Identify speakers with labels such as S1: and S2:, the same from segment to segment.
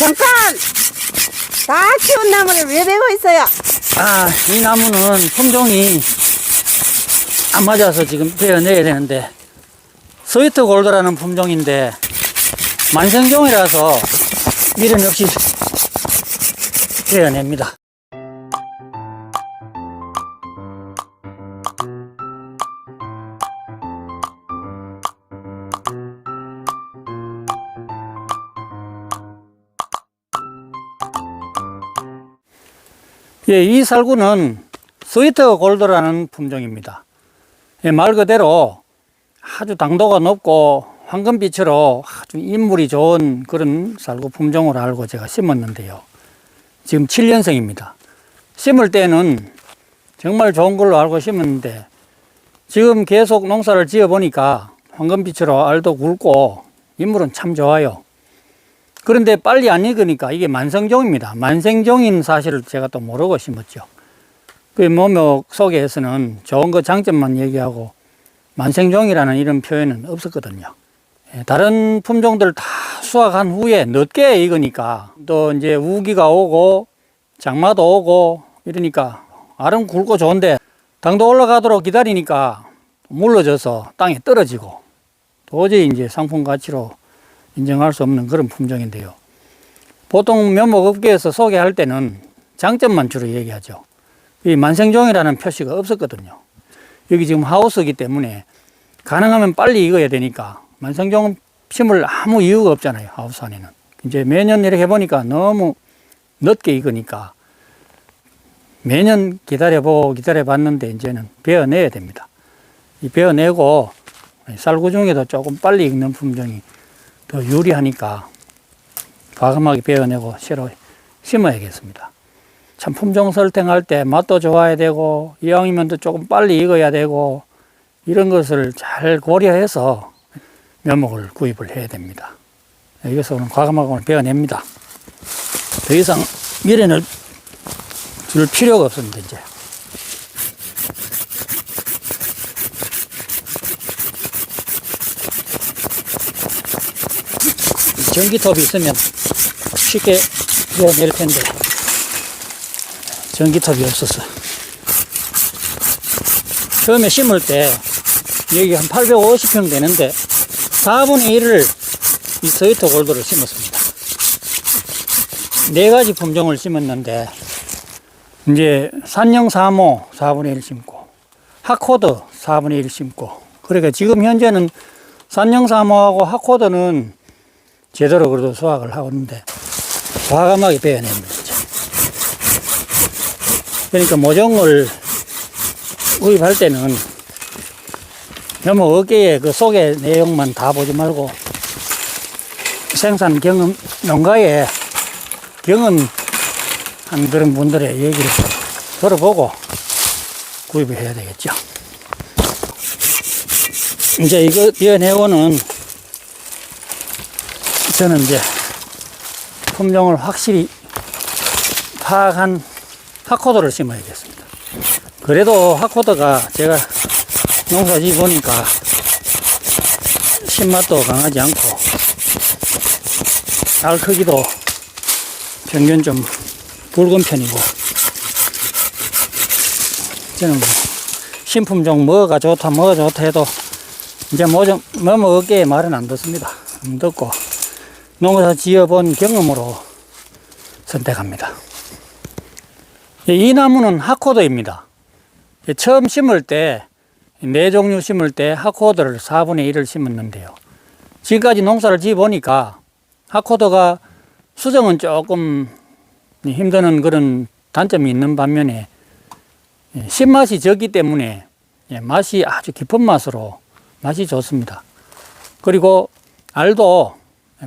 S1: 잠깐! 다 키운 나무를 왜 베고 있어요?
S2: 이 나무는 품종이 안 맞아서 지금 베어내야 되는데, 스위트 골드라는 품종인데 만생종이라서 미련 없이 베어냅니다. 예, 이 살구는 스위트 골드라는 품종입니다. 예, 말 그대로 아주 당도가 높고 황금빛으로 아주 인물이 좋은 그런 살구 품종으로 알고 제가 심었는데요. 지금 7년생입니다. 심을 때는 정말 좋은 걸로 알고 심었는데 지금 계속 농사를 지어 보니까 황금빛으로 알도 굵고 인물은 참 좋아요. 그런데 빨리 안 익으니까 이게 만성종입니다. 만생종인 사실을 제가 또 모르고 심었죠. 그 모목 속에서는 좋은 거 장점만 얘기하고 만생종이라는 이런 표현은 없었거든요. 다른 품종들 다 수확한 후에 늦게 익으니까 또 이제 우기가 오고 장마도 오고 이러니까 알은 굵고 좋은데 당도 올라가도록 기다리니까 물러져서 땅에 떨어지고 도저히 이제 상품 가치로 인정할 수 없는 그런 품종인데요. 보통 묘목업계에서 소개할 때는 장점만 주로 얘기하죠. 이 만생종이라는 표시가 없었거든요. 여기 지금 하우스이기 때문에 가능하면 빨리 익어야 되니까 만생종 심을 아무 이유가 없잖아요. 하우스 안에는. 이제 매년 이렇게 해보니까 너무 늦게 익으니까 매년 기다려봤는데 이제는 베어내야 됩니다. 이 베어내고 쌀구 중에도 조금 빨리 익는 품종이 더 유리하니까 과감하게 베어내고 새로 심어야겠습니다. 참 품종 설정할 때 맛도 좋아야 되고 이왕이면 또 조금 빨리 익어야 되고 이런 것을 잘 고려해서 묘목을 구입을 해야 됩니다. 여기서 오늘 과감하게 베어냅니다. 더 이상 미련을 줄 필요가 없습니다. 이제 전기톱이 있으면 쉽게 베어낼 텐데 전기톱이 없어서 처음에 심을 때 여기 한 850평 되는데 4분의 1을 이 스위트 골드를 심었습니다. 4가지 품종을 심었는데 이제 산영 3호 4분의 1 심고 하코드 4분의 1 심고 그러니까 지금 현재는 산영 3호하고 하코드는 제대로 그래도 수확을 하고 있는데 과감하게 베어냅니다. 그러니까 모종을 구입할 때는 너무 어깨에 그 속의 내용만 다 보지 말고 생산 경험, 농가에 경험한 그런 분들의 얘기를 들어보고 구입을 해야 되겠죠. 이제 이거 베어내고는 저는 이제 품종을 확실히 파악한 하코드를 심어야겠습니다. 그래도 하코드가 제가 농사지 보니까 신맛도 강하지 않고 알 크기도 평균 좀 굵은 편이고 저는 뭐 신품종 뭐가 좋다 해도 이제 뭐 어깨에 말은 안 듣습니다. 안 듣고 농사 지어본 경험으로 선택합니다. 이 나무는 하코드입니다. 처음 심을 때 4종류 심을 때 하코드를 4분의 1을 심었는데요. 지금까지 농사를 지어보니까 하코드가 수정은 조금 힘드는 그런 단점이 있는 반면에 신맛이 적기 때문에 맛이 아주 깊은 맛으로 맛이 좋습니다. 그리고 알도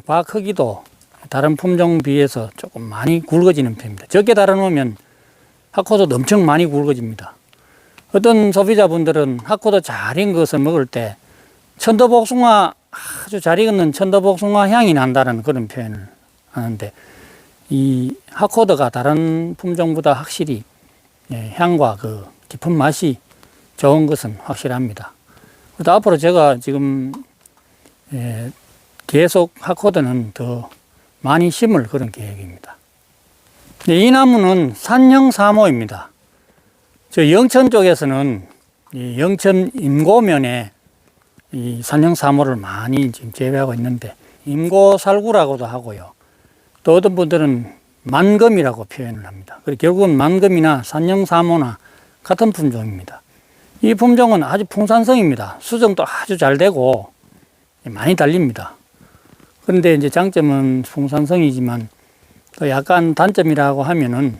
S2: 과 크기도 다른 품종 비해서 조금 많이 굵어지는 편입니다. 적게 달아놓으면 하코드도 엄청 많이 굵어집니다. 어떤 소비자분들은 하코드 잘 익은 것을 먹을 때 천도복숭아 아주 잘 익은 천도복숭아 향이 난다는 그런 표현을 하는데 이 하코드가 다른 품종보다 확실히 향과 그 깊은 맛이 좋은 것은 확실합니다. 그래도 앞으로 제가 지금 계속 하코드는 더 많이 심을 그런 계획입니다. 이 나무는 산형 사모입니다. 저 영천 쪽에서는 이 영천 임고면에 이 산형 사모를 많이 지금 재배하고 있는데, 임고살구라고도 하고요. 또 어떤 분들은 만금이라고 표현을 합니다. 그리고 결국은 만금이나 산형 사모나 같은 품종입니다. 이 품종은 아주 풍산성입니다. 수정도 아주 잘 되고 많이 달립니다. 그런데 이제 장점은 풍산성이지만 또 약간 단점이라고 하면은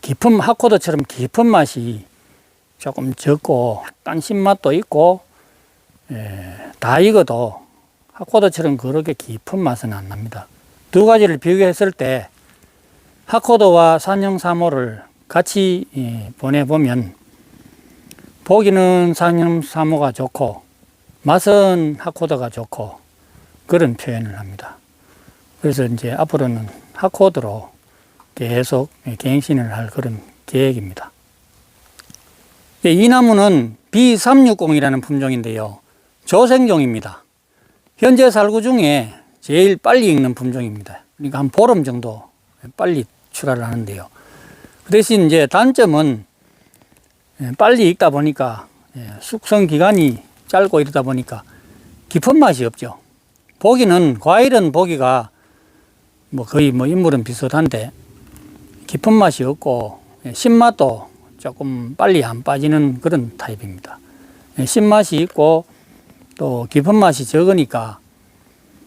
S2: 깊은 하코드처럼 깊은 맛이 조금 적고 약간 신맛도 있고, 다 익어도 하코드처럼 그렇게 깊은 맛은 안 납니다. 두 가지를 비교했을 때 하코드와 산형 사모를 같이 보내보면 보기는 산형 사모가 좋고 맛은 하코드가 좋고 그런 표현을 합니다. 그래서 이제 앞으로는 하코드로 계속 갱신을 할 그런 계획입니다. 이 나무는 B360이라는 품종인데요. 조생종입니다. 현재 살구 중에 제일 빨리 익는 품종입니다. 그러니까 한 보름 정도 빨리 출하를 하는데요. 그 대신 이제 단점은 빨리 익다 보니까 숙성 기간이 짧고 이러다 보니까 깊은 맛이 없죠. 보기는, 과일은 보기가 거의 인물은 비슷한데 깊은 맛이 없고 신맛도 조금 빨리 안 빠지는 그런 타입입니다. 신맛이 있고 또 깊은 맛이 적으니까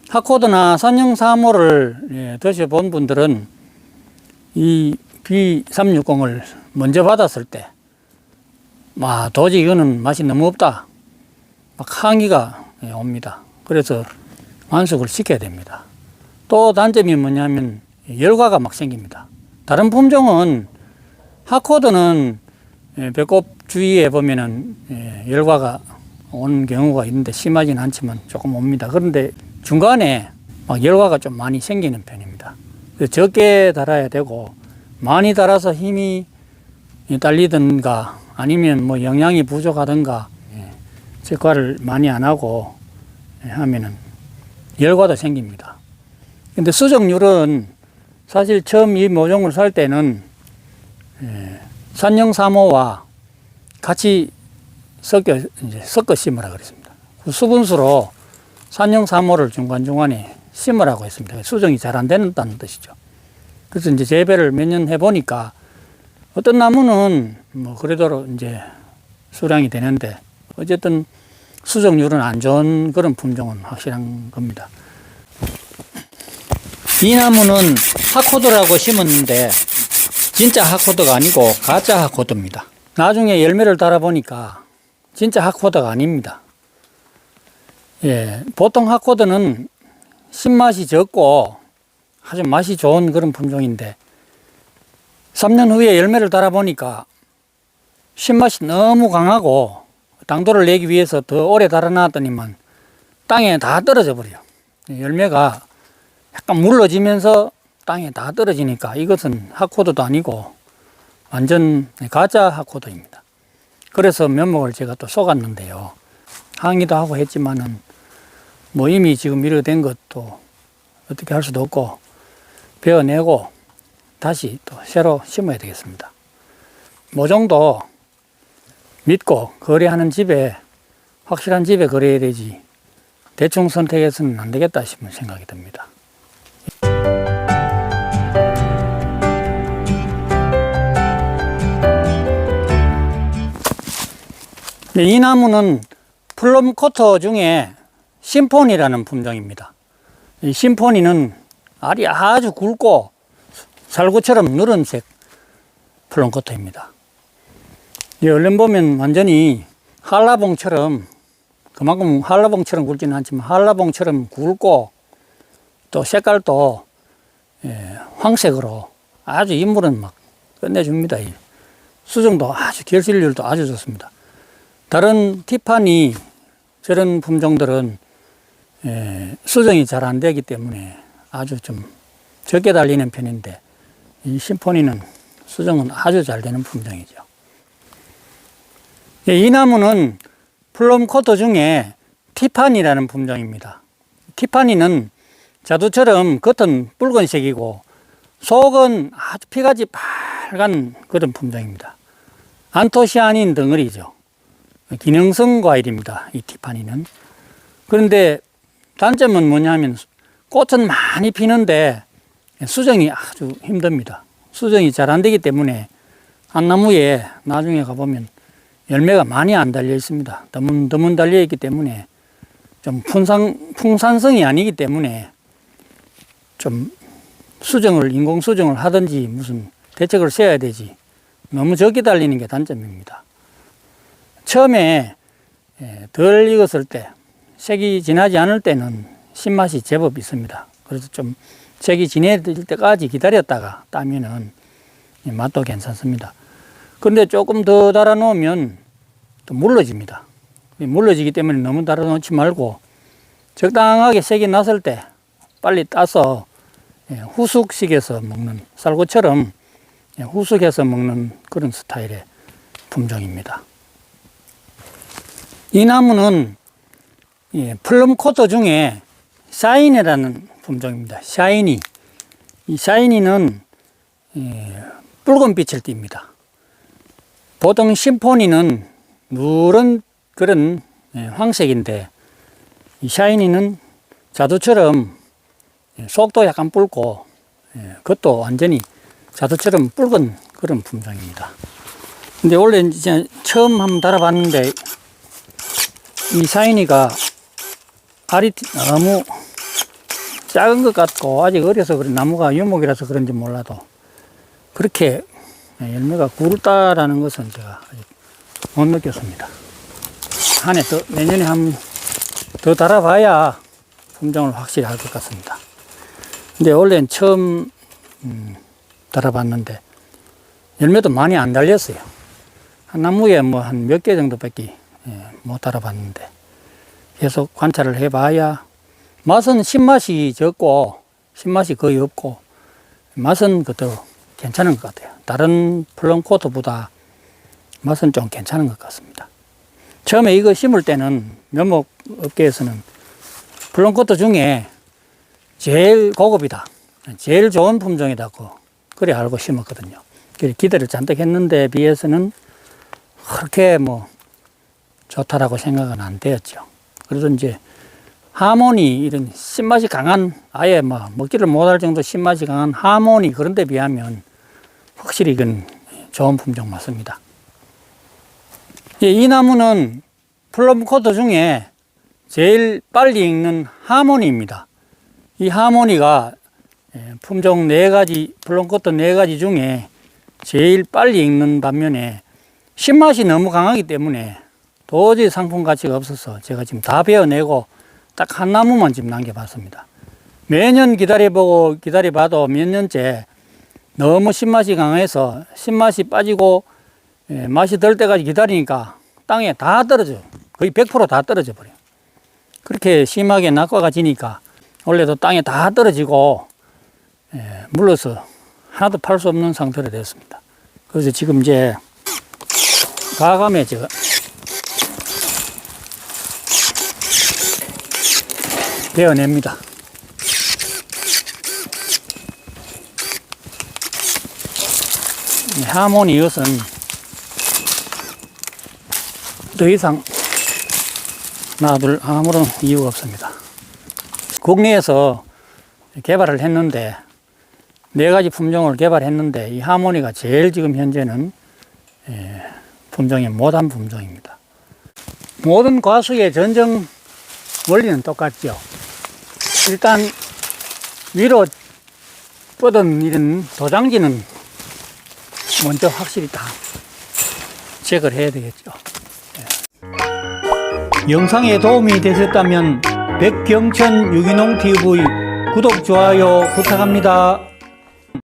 S2: 하코드나 산형 사모를 드셔본 분들은 이 B360을 먼저 받았을 때 도저히 이거는 맛이 너무 없다, 항의가 옵니다. 그래서 완숙을 시켜야 됩니다. 또 단점이 뭐냐면 열과가 막 생깁니다. 다른 품종은 하코드는 배꼽 주위에 보면은 열과가 오는 경우가 있는데 심하지는 않지만 조금 옵니다. 그런데 중간에 열과가 좀 많이 생기는 편입니다. 적게 달아야 되고, 많이 달아서 힘이 딸리든가 아니면 영양이 부족하든가 제과를 많이 안 하고 하면은 열과도 생깁니다. 근데 수정률은 사실 처음 이 모종을 살 때는 산형 사모와 같이 섞어 심으라 그랬습니다. 수분수로 산형 사모를 중간중간에 심으라고 했습니다. 수정이 잘 안 된다는 뜻이죠. 그래서 이제 재배를 몇 년 해보니까 어떤 나무는 그래도 이제 수량이 되는데, 어쨌든 수정률은 안 좋은 그런 품종은 확실한 겁니다. 이 나무는 하코드라고 심었는데 진짜 하코드가 아니고 가짜 하코드입니다. 나중에 열매를 달아보니까 진짜 하코드가 아닙니다. 보통 하코드는 신맛이 적고 아주 맛이 좋은 그런 품종인데 3년 후에 열매를 달아보니까 신맛이 너무 강하고 당도를 내기 위해서 더 오래 달아놨더니만 땅에 다 떨어져 버려요. 열매가 약간 물러지면서 땅에 다 떨어지니까 이것은 하코드도 아니고 완전 가짜 하코드입니다. 그래서 면목을 제가 또 쏘갔는데요. 항의도 하고 했지만은 이미 지금 이렇게 된 것도 어떻게 할 수도 없고 베어내고 다시 또 새로 심어야 되겠습니다. 모종도 믿고 거래하는 집에, 확실한 집에 거래해야 되지 대충 선택해서는 안 되겠다 싶은 생각이 듭니다. 이 나무는 플럼 코터 중에 심포니라는 품종입니다. 이 심포니는 알이 아주 굵고 살구처럼 누런색 플럼 코터입니다. 이 얼른 보면 완전히 한라봉처럼, 그만큼 한라봉처럼 굵지는 않지만 한라봉처럼 굵고 또 색깔도 황색으로 아주 인물은 막 끝내줍니다. 수정도 아주 결실률도 아주 좋습니다. 다른 티파니 저런 품종들은 수정이 잘 안 되기 때문에 아주 좀 적게 달리는 편인데 이 심포니는 수정은 아주 잘 되는 품종이죠. 이 나무는 플럼 코터 중에 티파니라는 품종입니다. 티파니는 자두처럼 겉은 붉은색이고 속은 아주 피같이 빨간 그런 품종입니다. 안토시아닌 덩어리죠. 기능성 과일입니다. 이 티파니는. 그런데 단점은 뭐냐면 꽃은 많이 피는데 수정이 아주 힘듭니다. 수정이 잘 안 되기 때문에 한 나무에 나중에 가보면 열매가 많이 안 달려 있습니다. 드문 달려 있기 때문에 좀 풍산성이 아니기 때문에 좀 인공 수정을 하든지 무슨 대책을 세워야 되지. 너무 적게 달리는 게 단점입니다. 처음에 덜 익었을 때, 색이 진하지 않을 때는 신맛이 제법 있습니다. 그래서 좀 색이 진해질 때까지 기다렸다가 따면은 맛도 괜찮습니다. 그런데 조금 더 달아 놓으면 또 물러집니다. 물러지기 때문에 너무 달아 놓지 말고 적당하게 색이 났을 때 빨리 따서 후숙식해서 먹는, 쌀고처럼 후숙해서 먹는 그런 스타일의 품종입니다. 이 나무는 플럼코터 중에 샤이니라는 품종입니다. 샤이니. 이 샤이니는 붉은 빛을 띱니다. 보통 심포니는 누런 그런 황색인데 이 샤이니는 자두처럼 속도 약간 붉고 겉도 완전히 자두처럼 붉은 그런 품종입니다. 근데 원래 이제 처음 한번 달아봤는데 이 샤이니가 알이 너무 작은 것 같고 아직 어려서 그런 나무가 유목이라서 그런지 몰라도 그렇게 열매가 굵다라는 것은 제가 아직 못 느꼈습니다. 한 해 더, 내년에 한 더 달아봐야 품종을 확실히 알 것 같습니다. 근데 원래는 처음 달아봤는데 열매도 많이 안 달렸어요. 한 나무에 뭐 한 몇 개 정도밖에 못 달아봤는데 계속 관찰을 해봐야 맛은 신맛이 적고 신맛이 거의 없고 맛은 그대로 괜찮은 것 같아요. 다른 플럼코터보다 맛은 좀 괜찮은 것 같습니다. 처음에 이거 심을 때는 묘목 업계에서는 플럼코터 중에 제일 고급이다, 제일 좋은 품종이다고 그래 알고 심었거든요. 기대를 잔뜩 했는데 비해서는 그렇게 뭐 좋다라고 생각은 안 되었죠. 그래서 이제 하모니 이런 신맛이 강한 아예 뭐 먹지를 못할 정도 신맛이 강한 하모니 그런 데 비하면 확실히 이건 좋은 품종 맞습니다. 이 나무는 플럼코터 중에 제일 빨리 익는 하모니입니다. 이 하모니가 품종 4가지, 플럼코터 4가지 중에 제일 빨리 익는 반면에 신맛이 너무 강하기 때문에 도저히 상품 가치가 없어서 제가 지금 다 베어내고 딱 한 나무만 지금 남겨봤습니다. 매년 기다려봐도 몇 년째 너무 신맛이 강해서 신맛이 빠지고 맛이 들 때까지 기다리니까 땅에 다 떨어져요. 거의 100% 다 떨어져 버려요. 그렇게 심하게 낙과가 지니까 원래도 땅에 다 떨어지고 물러서 하나도 팔 수 없는 상태로 됐습니다. 그래서 지금 이제 가감에 제가 베어냅니다. 하모니 이것은 더 이상 놔둘 아무런 이유가 없습니다. 국내에서 개발을 했는데 4가지 품종을 개발했는데 이 하모니가 제일 지금 현재는 품종이 못한 품종입니다. 모든 과수의 전정 원리는 똑같죠. 일단 위로 뻗은 이런 도장지는 먼저 확실히 다 체크를 해야 되겠죠. 영상에 도움이 되셨다면 백경천 유기농 TV 구독, 좋아요 부탁합니다.